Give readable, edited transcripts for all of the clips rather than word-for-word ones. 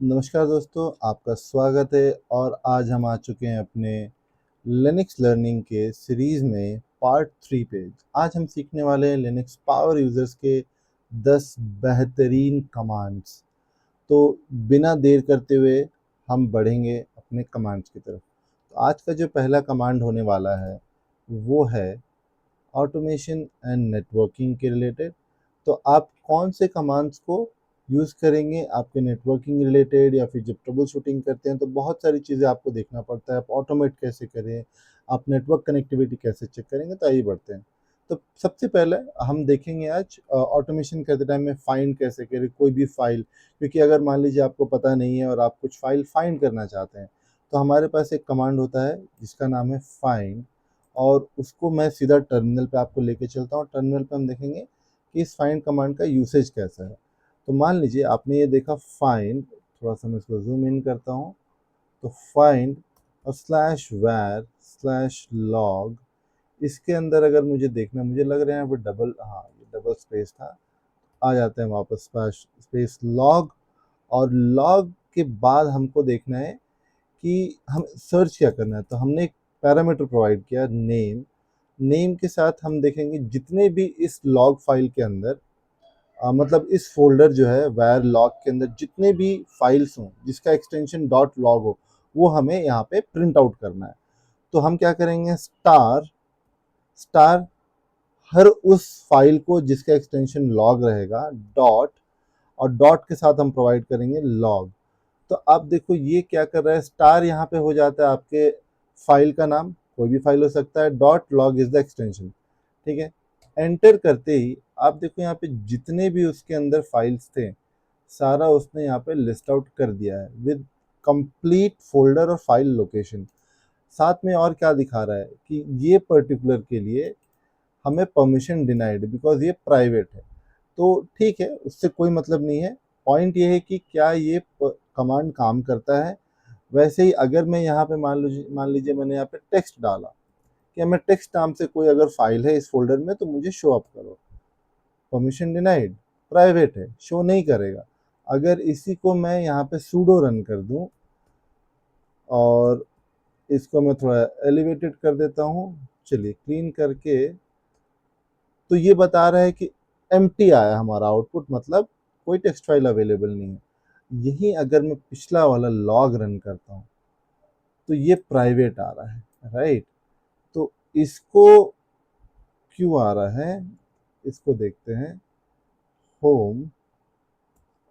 नमस्कार दोस्तों, आपका स्वागत है और आज हम आ चुके हैं अपने लिनक्स लर्निंग के सीरीज़ में पार्ट 3 पे। आज हम सीखने वाले हैं लिनक्स पावर यूज़र्स के 10 बेहतरीन कमांड्स। तो बिना देर करते हुए हम बढ़ेंगे अपने कमांड्स की तरफ। तो आज का जो पहला कमांड होने वाला है, वो है ऑटोमेशन एंड नेटवर्किंग के रिलेटेड। तो आप कौन से कमांड्स को यूज़ करेंगे आपके नेटवर्किंग रिलेटेड या फिर जब ट्रबल शूटिंग करते हैं तो बहुत सारी चीज़ें आपको देखना पड़ता है। आप ऑटोमेट कैसे करें, आप नेटवर्क कनेक्टिविटी कैसे चेक करेंगे, तो आइए बढ़ते हैं। तो सबसे पहले हम देखेंगे आज ऑटोमेशन करते टाइम में फाइंड कैसे करें कोई भी फाइल, क्योंकि अगर मान लीजिए आपको पता नहीं है और आप कुछ फाइल फाइंड करना चाहते हैं, तो हमारे पास एक कमांड होता है जिसका नाम है फाइंड, और उसको मैं सीधा टर्मिनल पे आपको लेके चलता हूँ। टर्मिनल पे हम देखेंगे कि इस फाइंड कमांड का यूसेज कैसा है। तो मान लीजिए आपने ये देखा फाइंड, थोड़ा सा मैं इसको जूम इन करता हूँ। तो फाइंड और स्लैश वैर स्लैश लॉग, इसके अंदर अगर मुझे देखना, मुझे लग रहा है यहाँ पर डबल, हाँ ये डबल स्पेस था, आ जाते हैं वापस स्लैश स्पेस लॉग। और लॉग के बाद हमको देखना है कि हम सर्च क्या करना है। तो हमने एक पैरामीटर प्रोवाइड किया नेम। नेम के साथ हम देखेंगे जितने भी इस लॉग फाइल के अंदर मतलब इस फोल्डर जो है वैर लॉग के अंदर जितने भी फाइल्स हों जिसका एक्सटेंशन डॉट लॉग हो, वो हमें यहाँ पे प्रिंट आउट करना है। तो हम क्या करेंगे, स्टार स्टार हर उस फाइल को जिसका एक्सटेंशन लॉग रहेगा, डॉट, और डॉट के साथ हम प्रोवाइड करेंगे लॉग। तो आप देखो ये क्या कर रहा है, स्टार यहाँ पे हो जाता है आपके फाइल का नाम, कोई भी फाइल हो सकता है, dot log is the extension. ठीक है, एंटर करते ही आप देखो यहाँ पे जितने भी उसके अंदर फाइल्स थे, सारा उसने यहाँ पे लिस्ट आउट कर दिया है विद कंप्लीट फोल्डर और फाइल लोकेशन। साथ में और क्या दिखा रहा है कि ये पर्टिकुलर के लिए हमें परमिशन डिनाइड, बिकॉज ये प्राइवेट है। तो ठीक है, उससे कोई मतलब नहीं है। पॉइंट ये है कि क्या ये कमांड काम करता है। वैसे ही अगर मैं यहाँ पे मान लीजिए मैंने यहाँ पे टेक्स्ट डाला कि मैं टेक्स्ट नाम से कोई अगर फाइल है इस फोल्डर में तो मुझे शो अप करो, परमिशन डिनाइड, प्राइवेट है, शो नहीं करेगा। अगर इसी को मैं यहाँ पे सूडो रन कर दूं और इसको मैं थोड़ा एलिवेटेड कर देता हूँ, चलिए क्लीन करके, तो ये बता रहा है कि एम्प्टी आया हमारा आउटपुट, मतलब कोई टेक्स्ट फाइल अवेलेबल नहीं है। यही अगर मैं पिछला वाला लॉग रन करता हूँ तो ये प्राइवेट आ रहा है, राइट। तो इसको क्यों आ रहा है, इसको देखते हैं। होम,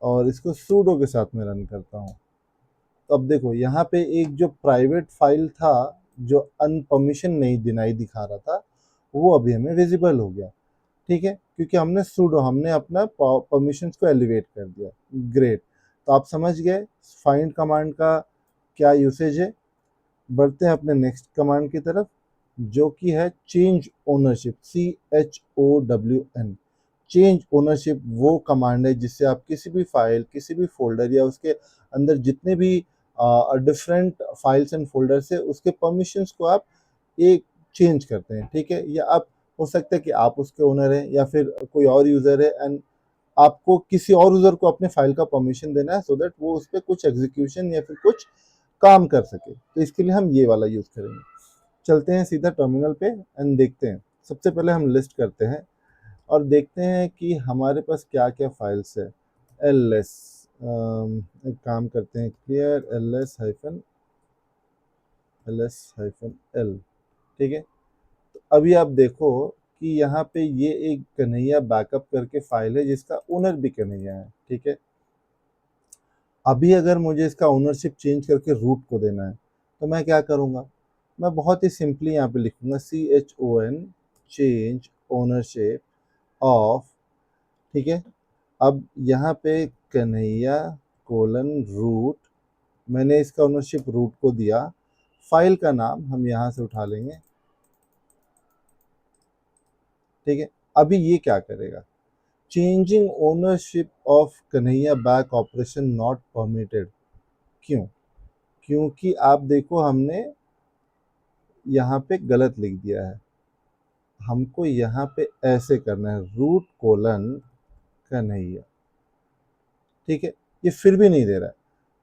और इसको सूडो के साथ में रन करता हूँ। तो अब देखो यहाँ पे एक जो प्राइवेट फाइल था, जो अनपरमिशन नहीं डिनाई दिखा रहा था, वो अभी हमें विजिबल हो गया। ठीक है, क्योंकि हमने सूडो, हमने अपना परमिशंस को एलिवेट कर दिया। ग्रेट। तो आप समझ गए फाइंड कमांड का क्या यूसेज है। बढ़ते हैं अपने नेक्स्ट कमांड की तरफ, जो कि है change ownership, CHOWN। Change ownership वो कमांड है जिससे आप किसी भी फाइल, किसी भी फोल्डर या उसके अंदर जितने भी डिफरेंट फाइल्स एंड फोल्डर से उसके परमिशंस को आप एक चेंज करते हैं। ठीक है, या आप, हो सकता है कि आप उसके ओनर हैं या फिर कोई और यूज़र है एंड आपको किसी और यूज़र को अपने फाइल का परमिशन देना है, सो दैट वो उस पर कुछ एग्जीक्यूशन या फिर कुछ काम कर सके। तो इसके लिए हम ये वाला यूज़ करेंगे। चलते हैं सीधा टर्मिनल पे एंड देखते हैं। सबसे पहले हम लिस्ट करते हैं और देखते हैं कि हमारे पास क्या क्या फाइल्स है। ls, एक काम करते हैं, क्लियर ls-l। ठीक है, तो अभी आप देखो कि यहाँ पे ये एक कन्हैया बैकअप करके फाइल है जिसका ओनर भी कन्हैया है। ठीक है, अभी अगर मुझे इसका ओनरशिप चेंज करके रूट को देना है तो मैं क्या करूँगा, मैं बहुत ही सिंपली यहाँ पे लिखूँगा CHON चेंज ओनरशिप ऑफ। ठीक है, अब यहाँ पे कन्हैया कोलन रूट, मैंने इसका ओनरशिप रूट को दिया। फाइल का नाम हम यहाँ से उठा लेंगे। ठीक है, अभी ये क्या करेगा, changing ownership of Kanhaiya back operation not permitted. क्यों, क्योंकि आप देखो हमने यहाँ पे गलत लिख दिया है। हमको यहाँ पे ऐसे करना है, रूट कोलन कन्हैया। ठीक है, ये फिर भी नहीं दे रहा है।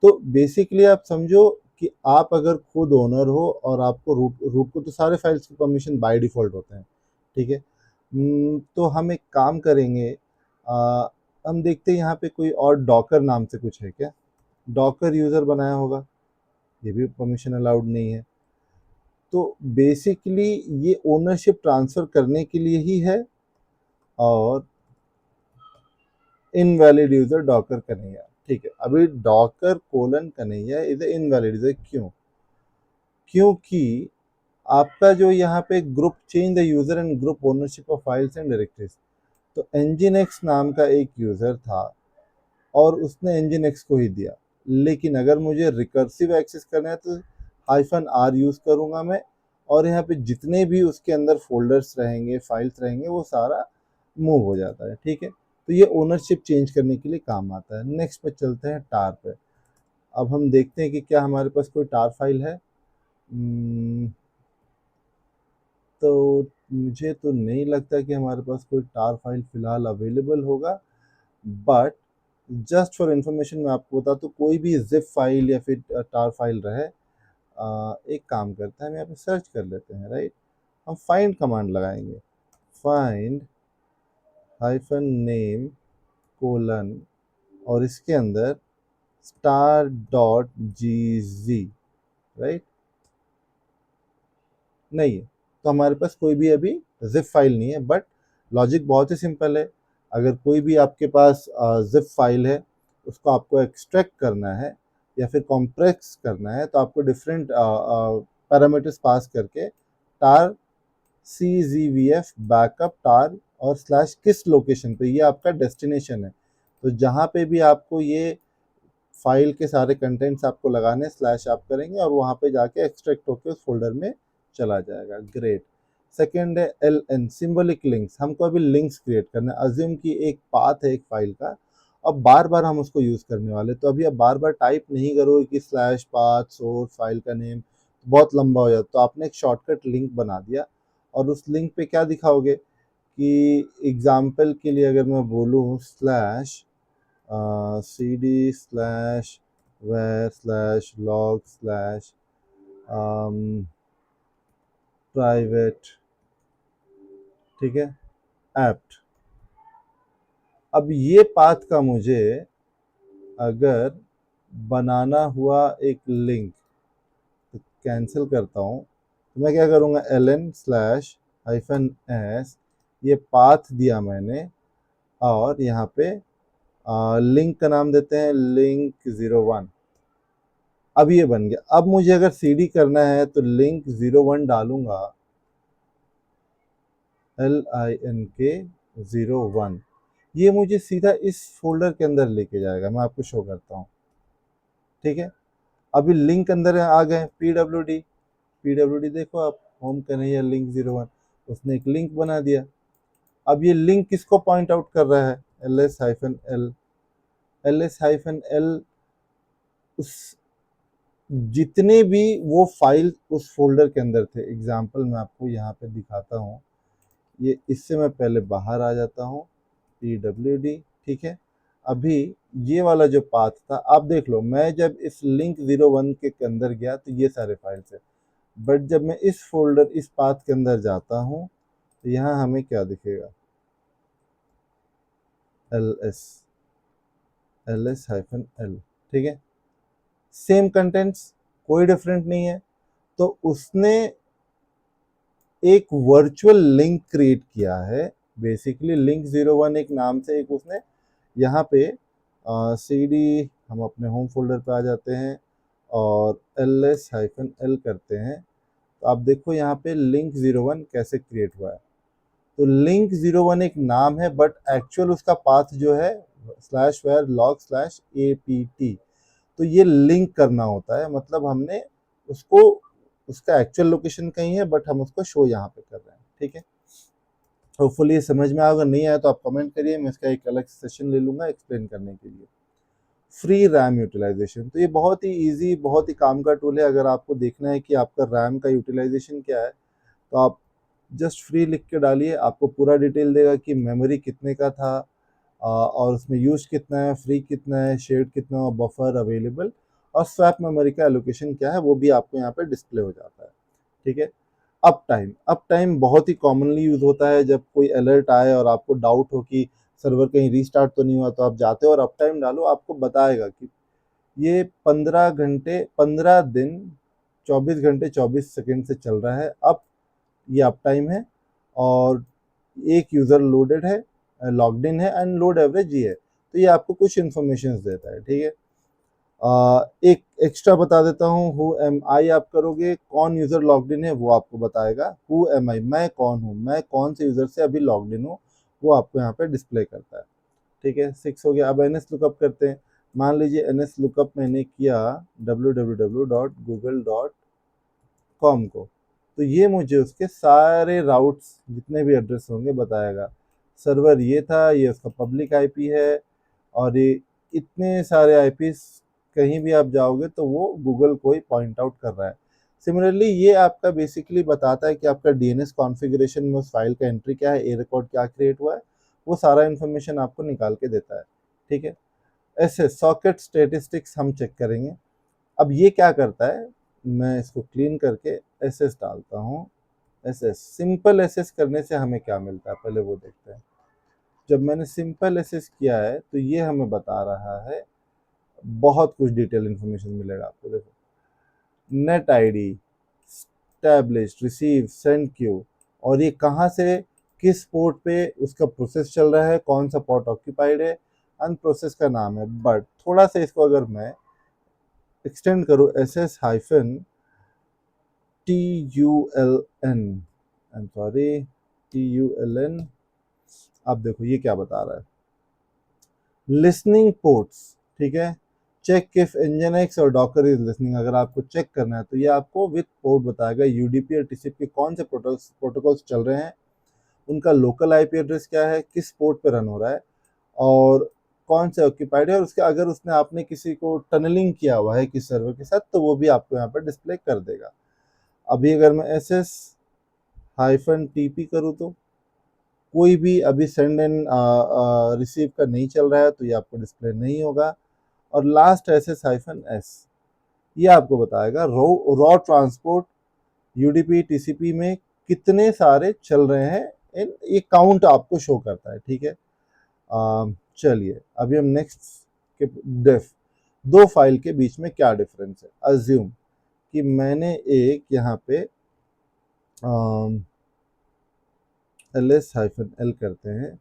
तो बेसिकली आप समझो कि आप अगर खुद ओनर हो और आपको रूट रूट को तो सारे फाइल्स की परमिशन बाय डिफ़ॉल्ट होते हैं, ठीक है? तो हम एक काम करेंगे, हम देखते हैं यहाँ पे कोई और डॉकर नाम से कुछ है क्या? डॉकर यूज़र बनाया होगा, ये भी परमिशन अलाउड नहीं है। तो बेसिकली ये ओनरशिप ट्रांसफ़र करने के लिए ही है, और इनवैलिड यूज़र डॉकर कन्हैया, ठीक है। अभी Docker colon Kanhaiya is a invalid user, क्यों? क्योंकि आपका जो यहाँ पे group change the user and group ownership of files and directories, तो nginx नाम का एक यूज़र था और उसने nginx को ही दिया। लेकिन अगर मुझे रिकर्सिव एक्सेस करना है तो -r यूज़ करूँगा मैं, और यहाँ पे जितने भी उसके अंदर फ़ोल्डर्स रहेंगे, फाइल्स रहेंगे, वो सारा मूव हो जाता है, ठीक है? तो ये ओनरशिप चेंज करने के लिए काम आता है। नेक्स्ट पे चलते हैं टार पे। अब हम देखते हैं कि क्या हमारे पास कोई टार फाइल है। तो मुझे तो नहीं लगता कि हमारे पास कोई टार फाइल फ़िलहाल अवेलेबल होगा, बट जस्ट फॉर इन्फॉर्मेशन मैं आपको बता दूँ, कोई भी ज़िप फाइल या फिर टार फाइल रहे, एक काम करते हैं, हम यहाँ पे सर्च कर लेते हैं, राइट? हम फाइंड कमांड लगाएंगे, फाइंड हाइफन नेम कोलन, और इसके अंदर स्टार डॉट जी जी, राइट? नहीं है, तो हमारे पास कोई भी अभी ज़िप फाइल नहीं है। बट लॉजिक बहुत ही सिंपल है। अगर कोई भी आपके पास ज़िप फाइल है, उसको आपको एक्सट्रैक्ट करना है या फिर कॉम्प्रेस करना है, तो आपको डिफरेंट पैरामीटर्स पास करके टार CZVF बैकअप टार और स्लैश किस लोकेशन पे, ये आपका डेस्टिनेशन है। तो जहाँ पे भी आपको ये फाइल के सारे कंटेंट्स आपको लगाने, स्लैश आप करेंगे और वहाँ पे जाके एक्सट्रैक्ट होके उस फोल्डर में चला जाएगा। ग्रेट। सेकेंड है LN, सिंबलिक लिंक्स। हमको अभी लिंक्स क्रिएट करना है। अज्यूम कि एक पाथ है एक फाइल का, अब बार बार हम उसको यूज़ करने वाले, तो अभी आप बार बार टाइप नहीं करोगे कि स्लैश पाथ सोर्स फाइल का नेम, बहुत लंबा हो जाता। तो आपने एक शॉर्टकट लिंक बना दिया, और उस लिंक पे क्या दिखाओगे कि एग्जाम्पल के लिए अगर मैं बोलूँ slash cd slash where slash log slash private, ठीक है, एप्ट। अब ये पाथ का मुझे अगर बनाना हुआ एक लिंक, तो कैंसिल करता हूँ, तो मैं क्या करूँगा, ln स्लैश हाइफन एस, ये पाथ दिया मैंने, और यहाँ पे लिंक का नाम देते हैं लिंक 01। अब ये बन गया। अब मुझे अगर cd करना है तो लिंक 01 डालूंगा, LINK 01, ये मुझे सीधा इस फोल्डर के अंदर लेके जाएगा। मैं आपको शो करता हूँ, ठीक है। अभी लिंक अंदर आ गए, PWD देखो आप, होम कन्हैया लिंक 01, उसने एक लिंक बना दिया। अब ये लिंक किसको पॉइंट आउट कर रहा है, ls-l उस जितने भी वो फाइल उस फोल्डर के अंदर थे। एग्जाम्पल मैं आपको यहाँ पे दिखाता हूँ, ये इससे मैं पहले बाहर आ जाता हूँ, PWD, ठीक है। अभी ये वाला जो पाथ था, आप देख लो, मैं जब इस लिंक 01 के अंदर गया तो ये सारे फाइल्स है, बट जब मैं इस फोल्डर इस पाथ के अंदर जाता हूँ तो यहाँ हमें क्या दिखेगा, ls-l, ठीक है, सेम कंटेंट्स, कोई डिफरेंट नहीं है। तो उसने एक वर्चुअल लिंक क्रिएट किया है, बेसिकली लिंक 01 एक नाम से एक उसने यहाँ पे cd, हम अपने होम फोल्डर पे आ जाते हैं और ls-l करते हैं, तो आप देखो यहाँ पे लिंक 01 कैसे क्रिएट हुआ है। तो लिंक 01 एक नाम है, बट एक्चुअल उसका पाथ जो है slash var log slash apt। तो ये लिंक करना होता है, मतलब हमने उसको, उसका एक्चुअल लोकेशन कहीं है बट हम उसको शो यहाँ पे कर रहे हैं, ठीक है। होपफुली ये समझ में आया। अगर नहीं आया तो आप कमेंट करिए, मैं इसका एक अलग सेशन ले लूँगा एक्सप्लेन करने के लिए। फ्री रैम यूटिलाइजेशन, तो ये बहुत ही ईजी, बहुत ही काम का टूल है। अगर आपको देखना है कि आपका रैम का यूटिलाइजेशन क्या है, तो आप जस्ट फ्री लिख के डालिए, आपको पूरा डिटेल देगा कि मेमोरी कितने का था, और उसमें यूज कितना है, फ्री कितना है, शेयर्ड कितना है, बफर अवेलेबल, और स्वैप मेमोरी का एलोकेशन क्या है वो भी आपको यहाँ पे डिस्प्ले हो जाता है। ठीक है। अप टाइम बहुत ही कॉमनली यूज होता है जब कोई अलर्ट आए और आपको डाउट हो कि सर्वर कहीं रीस्टार्ट तो नहीं हुआ, तो आप जाते हो और अप टाइम डालो, आपको बताएगा कि ये 15 दिन 24 घंटे 24 सेकंड से चल रहा है। अब ये अप टाइम है और एक यूज़र लोडेड है, लॉग्ड इन है एंड लोड एवरेज ये है। तो ये आपको कुछ इन्फॉर्मेशन देता है। ठीक है। एक एक्स्ट्रा बता देता हूँ, हु एम आई आप करोगे, कौन यूज़र लॉग्ड इन है वो आपको बताएगा। हु एम आई, मैं कौन हूँ, मैं कौन से यूज़र से अभी लॉग्ड इन हूँ, वो आपको यहाँ पे डिस्प्ले करता है। ठीक है, 6 हो गया। अब एन एस लुकअप करते हैं। मान लीजिए एन एस लुकअप मैंने किया www.google.com को, तो ये मुझे उसके सारे राउट्स जितने भी एड्रेस होंगे बताएगा। सर्वर ये था, ये उसका पब्लिक आईपी है, और ये इतने सारे आईपीस कहीं भी आप जाओगे तो वो गूगल को ही पॉइंट आउट कर रहा है। सिमिलरली ये आपका बेसिकली बताता है कि आपका डीएनएस कॉन्फ़िगरेशन में उस फाइल का एंट्री क्या है, ए रिकॉर्ड क्या क्रिएट हुआ है, वो सारा इन्फॉर्मेशन आपको निकाल के देता है। ठीक है। ऐसे सॉकेट स्टेटिस्टिक्स हम चेक करेंगे। अब ये क्या करता है, मैं इसको क्लीन करके एसएस डालता हूँ। एसएस, सिंपल एसएस करने से हमें क्या मिलता है पहले वो देखते हैं। जब मैंने सिंपल एसएस किया है तो ये हमें बता रहा है, बहुत कुछ डिटेल इन्फॉर्मेशन मिलेगा आपको। देखो, net ID, established, receive, send Q, और ये कहाँ से किस पोर्ट पे उसका प्रोसेस चल रहा है, कौन सा पोर्ट ऑक्यूपाइड है, अन प्रोसेस का नाम है। बट थोड़ा सा इसको अगर मैं एक्सटेंड करूँ, S S hyphen T U L N, I am sorry, T U L N, आप देखो ये क्या बता रहा है, लिसनिंग पोर्ट्स। ठीक है, चेक इफ nginx और डॉकर इज लिसनिंग। अगर आपको चेक करना है तो ये आपको विथ पोर्ट बताएगा, यूडीपी और टीसीपी कौन से प्रोटोकॉल्स चल रहे हैं, उनका लोकल आईपी एड्रेस क्या है, किस पोर्ट पे रन हो रहा है, और कौन से ऑक्यूपाइड है, और उसके अगर उसने आपने किसी को टनलिंग किया हुआ है किस सर्वर के साथ तो वो भी आपको यहाँ पर डिस्प्ले कर देगा। अभी अगर मैं S S hyphen T P करूँ तो कोई भी अभी सेंड एंड रिसीव का नहीं चल रहा है तो ये आपको डिस्प्ले नहीं होगा। और last S S hyphen S, ये आपको बताएगा रॉ ट्रांसपोर्ट यूडीपी टीसीपी में कितने सारे चल रहे हैं, ये काउंट आपको शो करता है। ठीक है। चलिए अभी हम नेक्स्ट के डिफ, दो फाइल के बीच में क्या डिफरेंस है। अज्यूम कि मैंने एक यहाँ पे ls हाइफन एल करते हैं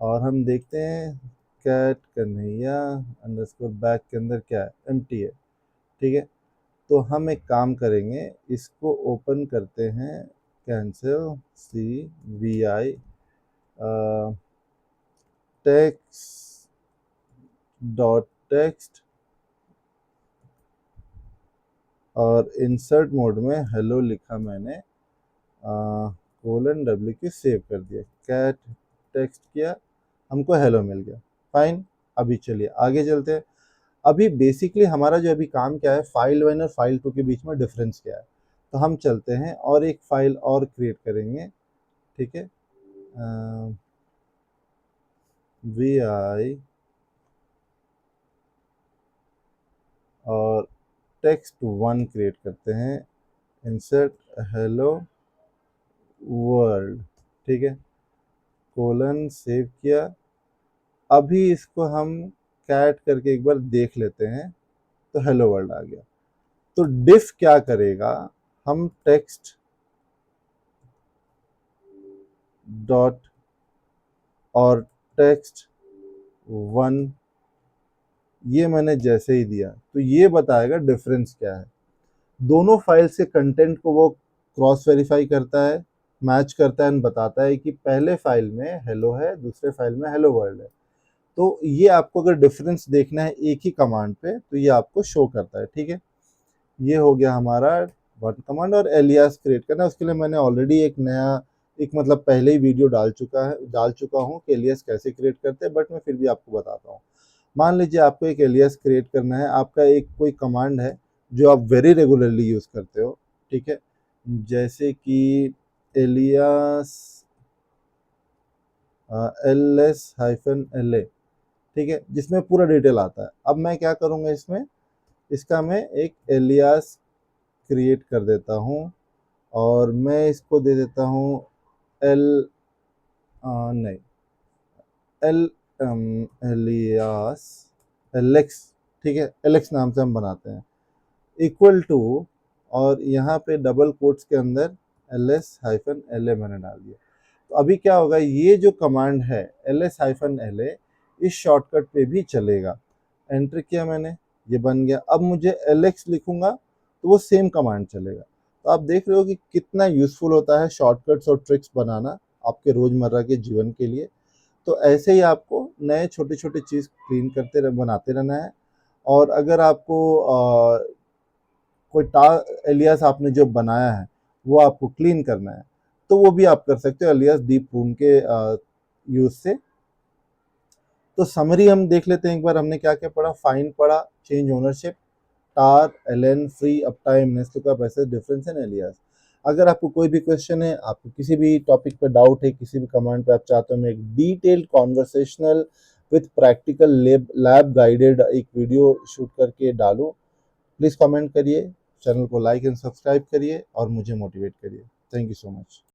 और हम देखते हैं कैट कन्हैया अंडरस्कोर बैक के अंदर क्या है, एम्प्टी है। ठीक है, तो हम एक काम करेंगे, इसको ओपन करते हैं, cancel C V I text dot text, और इंसर्ट मोड में हेलो लिखा मैंने, कोलन डब्ल्यू की सेव कर दिया, कैट टेक्स्ट किया, हमको हेलो मिल गया। फाइन। अभी चलिए आगे चलते हैं। अभी बेसिकली हमारा जो अभी काम क्या है, फाइल 1 और फाइल 2 के बीच में डिफरेंस क्या है, तो हम चलते हैं और एक फाइल और क्रिएट करेंगे। ठीक है, वी आई और टेक्स्ट 1 क्रिएट करते हैं, इंसर्ट हेलो वर्ल्ड। ठीक है, कोलन सेव किया। अभी इसको हम कैट करके एक बार देख लेते हैं, तो हेलो वर्ल्ड आ गया। तो डिफ क्या करेगा, हम टेक्स्ट डॉट और टेक्स्ट 1 ये मैंने जैसे ही दिया तो ये बताएगा डिफरेंस क्या है। दोनों फाइल से कंटेंट को वो क्रॉस वेरीफाई करता है, मैच करता है एंड बताता है कि पहले फाइल में हेलो है, दूसरे फाइल में हेलो वर्ल्ड है। तो ये आपको अगर डिफरेंस देखना है एक ही कमांड पे तो ये आपको शो करता है। ठीक है, ये हो गया हमारा वन कमांड। और एलियास क्रिएट करना, उसके लिए मैंने ऑलरेडी एक नया, एक मतलब पहले ही वीडियो डाल चुका हूँ कि एलियास कैसे क्रिएट करते हैं, बट मैं फिर भी आपको बताता हूँ। मान लीजिए आपको एक एलियास क्रिएट करना है, आपका एक कोई कमांड है जो आप वेरी रेगुलरली यूज़ करते हो। ठीक है, जैसे कि alias L S hyphen L A, ठीक है, जिसमें पूरा डिटेल आता है। अब मैं क्या करूँगा, इसमें इसका मैं एक एलियास क्रिएट कर देता हूँ और मैं इसको दे देता हूँ एल नहीं एल एलियास एलेक्स, ठीक है, एलेक्स नाम से हम बनाते हैं, इक्वल टू, और यहाँ पे डबल कोट्स के अंदर ls-la मैंने डाल दिया। तो अभी क्या होगा, ये जो कमांड है ls-la इस शॉर्टकट पे भी चलेगा। एंटर किया मैंने, ये बन गया। अब मुझे lx लिखूंगा तो वो सेम कमांड चलेगा। तो आप देख रहे हो कि कितना यूजफुल होता है शॉर्टकट्स और ट्रिक्स बनाना आपके रोजमर्रा के जीवन के लिए। तो ऐसे ही आपको नए छोटे छोटे चीज़ क्लीन करते बनाते रहना है। और अगर आपको कोई टा एलियास आपने जो बनाया है वो आपको क्लीन करना है तो वो भी आप कर सकते हो एलियास डीप प्रून के यूज से। तो समरी हम देख लेते हैं एक बार, हमने क्या क्या पढ़ा। फाइंड पढ़ा, चेंज ओनरशिप, टार, एलन, फ्री, अपटाइम, नेस्टलूकअप, ऐसे डिफरेंस इन एलियास। अगर आपको कोई भी क्वेश्चन है, आपको किसी भी टॉपिक पे डाउट है, किसी भी कमांड पे आप चाहते हो मैं एक detailed conversational with practical lab guided एक वीडियो शूट करके डालूं, प्लीज़ कमेंट करिए, चैनल को लाइक एंड सब्सक्राइब करिए और मुझे मोटिवेट करिए। Thank you so much.